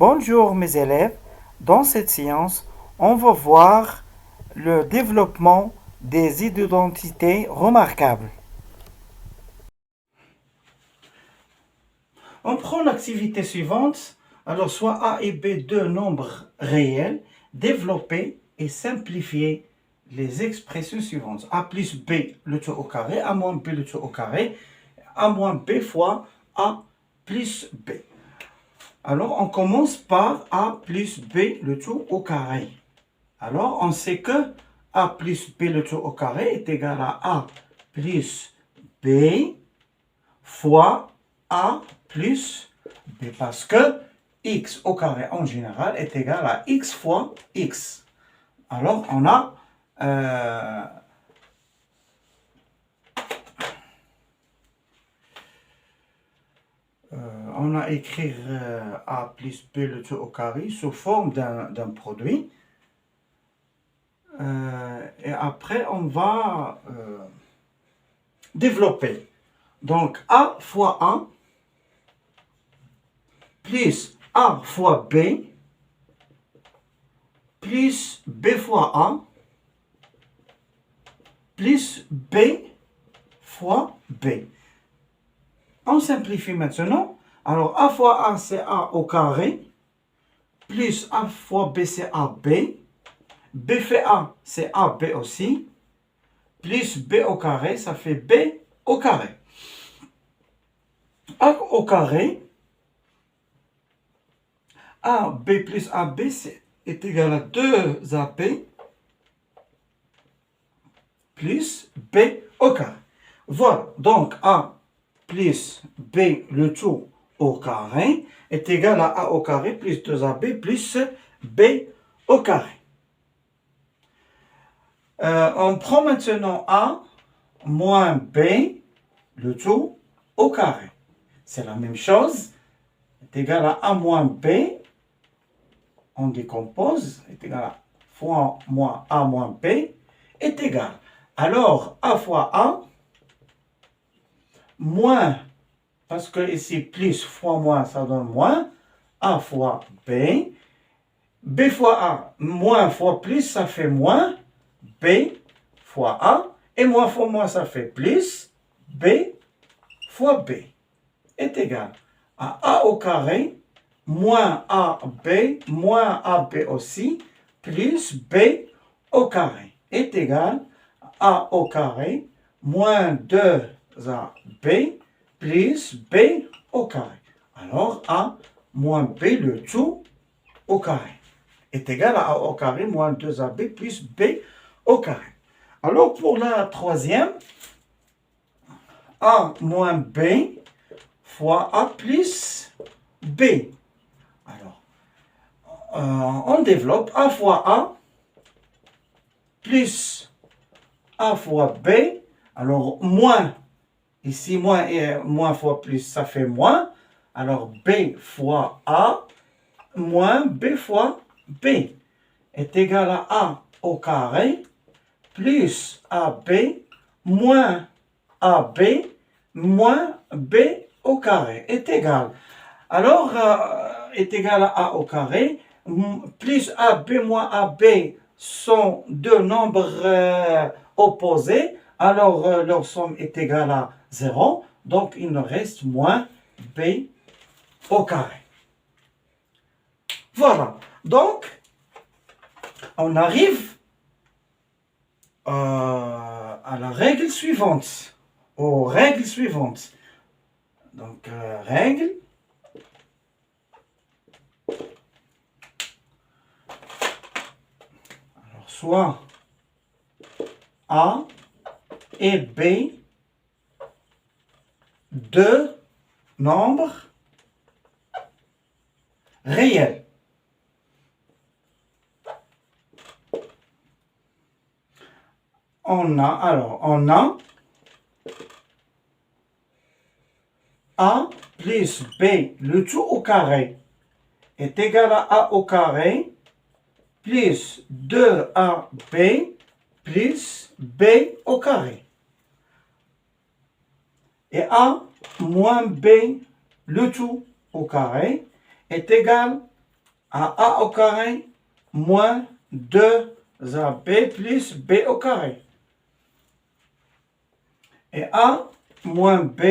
Bonjour mes élèves, dans cette séance, on va voir le développement des identités remarquables. On prend l'activité suivante, alors soit A et B deux nombres réels, développer et simplifier les expressions suivantes. A plus B le tout au carré, A moins B le tout au carré, A moins B fois A plus B. Alors, on commence par A plus B le tout au carré. Alors, on sait que A plus B le tout au carré est égal à A plus B fois A plus B. Parce que X au carré en général est égal à X fois X. Alors, on a écrit A plus B le tout au carré sous forme d'un produit. Et après, on va développer. Donc, A fois A plus A fois B plus B fois A plus B fois B. On simplifie maintenant. Alors, A fois A, c'est A au carré, plus A fois B, c'est AB. B fait A, c'est AB aussi, plus B au carré, ça fait B au carré. A au carré, AB plus AB est égal à 2AB plus B au carré. Voilà, donc A plus B le tout au carré est égal à A au carré plus 2AB plus B au carré. On prend maintenant A moins B le tout au carré. C'est la même chose, est égal à A moins B, on décompose, est égal à fois moins A moins B, est égal. Alors, A fois A, moins, parce que ici plus fois moins, ça donne moins, A fois B, B fois A, moins fois plus, ça fait moins, B fois A, et moins fois moins, ça fait plus, B fois B est égal à A au carré, moins AB, moins AB aussi, plus B au carré est égal à A au carré, moins 2AB, plus B au carré. Alors, A moins B le tout au carré est égal à A au carré, moins 2AB, plus B au carré. Alors, pour la troisième, A moins B fois A plus B. Alors, on développe A fois A plus A fois B. Alors, moins, ici, moins et moins fois plus, ça fait moins. Alors, B fois A moins B fois B est égal à A au carré plus AB moins AB moins B au carré est égal. Alors, est égal à A au carré, plus AB moins AB sont deux nombres opposés, alors leur somme est égale à 0, donc il nous reste moins B au carré. Voilà, donc on arrive à la règle suivante, aux règles suivantes. Donc, règle. Alors, soit A et B, deux nombres réels. On a A plus B le tout au carré est égal à A au carré plus 2AB plus B au carré. Et A moins B le tout au carré est égal à A au carré moins 2AB plus B au carré. Et A moins B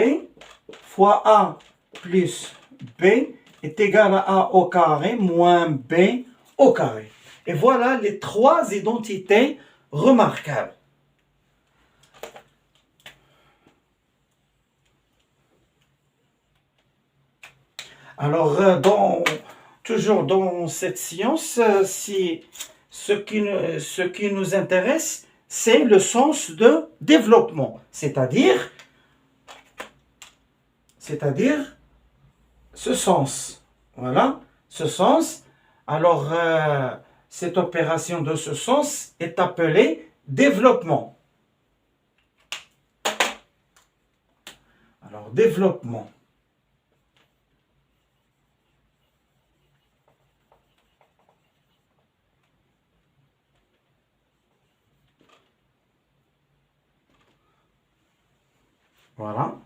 fois A plus B est égal à A au carré moins B au carré. Et voilà les trois identités remarquables. Alors, toujours dans cette science, ce qui nous intéresse, c'est le sens de développement, c'est-à-dire ce sens. Voilà, ce sens. Alors, cette opération de ce sens est appelée développement. Alors, développement. Voilà.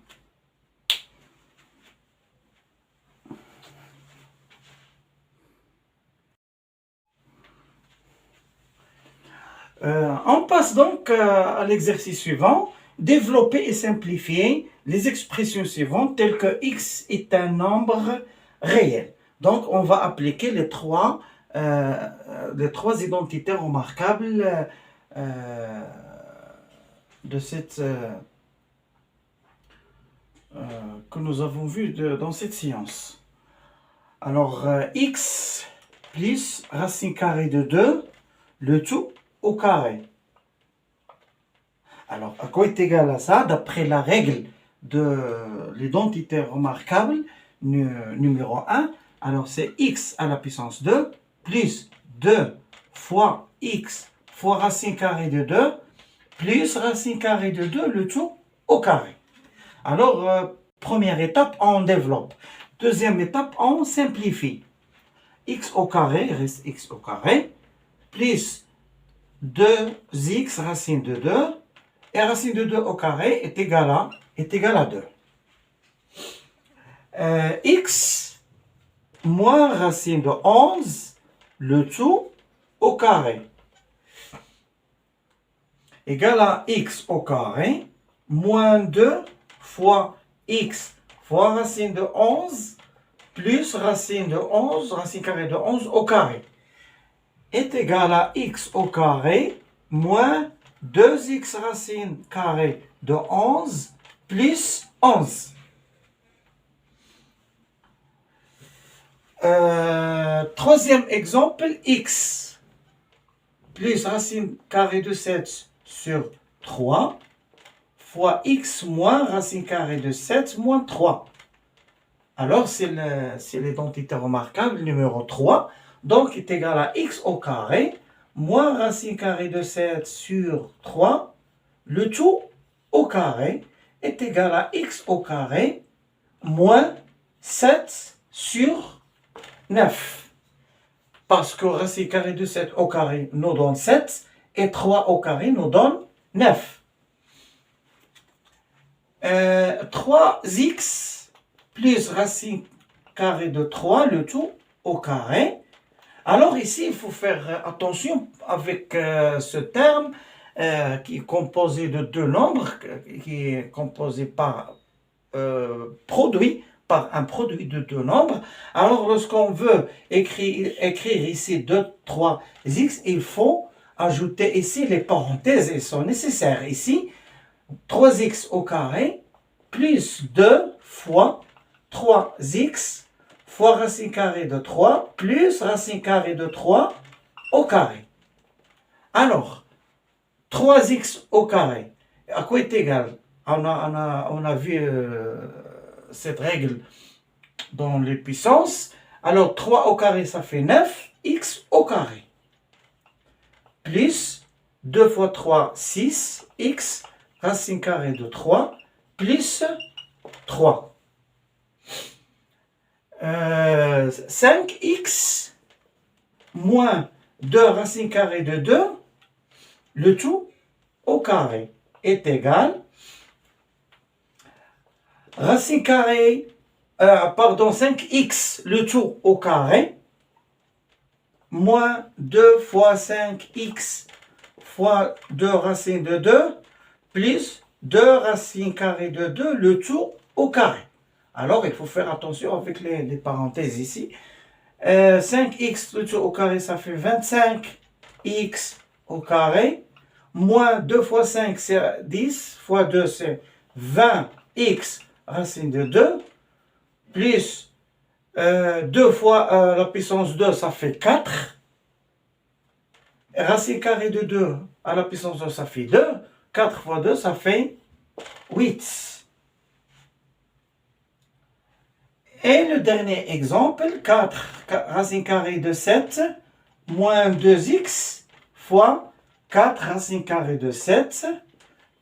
On passe donc à l'exercice suivant. Développer et simplifier les expressions suivantes telles que x est un nombre réel. Donc, on va appliquer les trois identités remarquables de cette que nous avons vu dans cette science. Alors, x plus racine carrée de 2, le tout au carré. Alors, à quoi est égal à ça? D'après la règle de l'identité remarquable numéro 1, alors c'est x à la puissance 2 plus 2 fois x fois racine carrée de 2 plus racine carrée de 2, le tout au carré. Alors, première étape, on développe. Deuxième étape, on simplifie. X au carré reste x au carré, plus 2x racine de 2, et racine de 2 au carré est égal à 2. X moins racine de 11, le tout au carré, égal à x au carré, moins 2 fois x fois racine de 11, plus racine de 11, racine carrée de 11 au carré, est égal à x au carré, moins 2x racine carrée de 11, plus 11. Troisième exemple, x plus racine carrée de 7 sur 3 fois x moins racine carrée de 7 moins 3. Alors, c'est l'identité remarquable numéro 3. Donc, est égal à x au carré moins racine carrée de 7 sur 3. Le tout au carré est égal à x au carré moins 7 sur 9. Parce que racine carrée de 7 au carré nous donne 7 et 3 au carré nous donne 9. 3x plus racine carrée de 3, le tout au carré. Alors ici, il faut faire attention avec ce terme qui est composé de deux nombres, qui est composé par produit, par un produit de deux nombres. Alors lorsqu'on veut écrire ici 2, 3x, il faut ajouter ici les parenthèses, elles sont nécessaires. Ici, 3x au carré plus 2 fois 3x fois racine carrée de 3 plus racine carrée de 3 au carré. Alors, 3x au carré, à quoi est égal? On a vu cette règle dans les puissances. Alors, 3 au carré, ça fait 9x au carré. Plus 2 fois 3, 6, x racine carrée de 3 plus 3. 5x moins 2 racine carrée de 2, le tout au carré est égal racine carrée, 5x le tout au carré moins 2 fois 5x fois 2 racines de 2 plus 2 racines carrées de 2, le tout au carré. Alors, il faut faire attention avec les parenthèses ici. 5x, le tout au carré, ça fait 25x au carré. Moins 2 fois 5, c'est 10. Fois 2, c'est 20x racine de 2. Plus 2 fois la puissance 2, ça fait 4. Racine carrée de 2 à la puissance 2, ça fait 2. 4 fois 2, ça fait 8. Et le dernier exemple, 4 racine carrée de 7 moins 2x fois 4 racine carrée de 7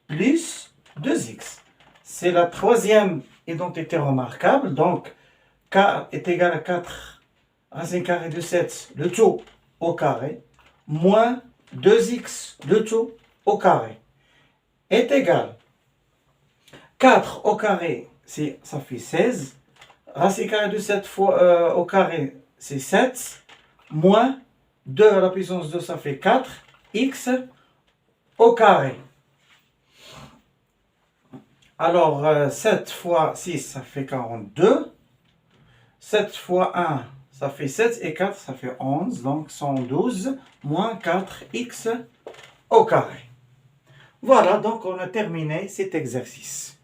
plus 2x. C'est la troisième identité remarquable. Donc, k est égal à 4 racine carrée de 7, le tout au carré, moins 2x, le tout au carré, est égal 4 au carré, ça fait 16. Racine carrée de 7 fois, au carré, c'est 7. Moins 2 à la puissance 2, ça fait 4. X au carré. Alors, 7 fois 6, ça fait 42. 7 fois 1, ça fait 7. Et 4, ça fait 11. Donc, 112 moins 4x au carré. Voilà, donc on a terminé cet exercice.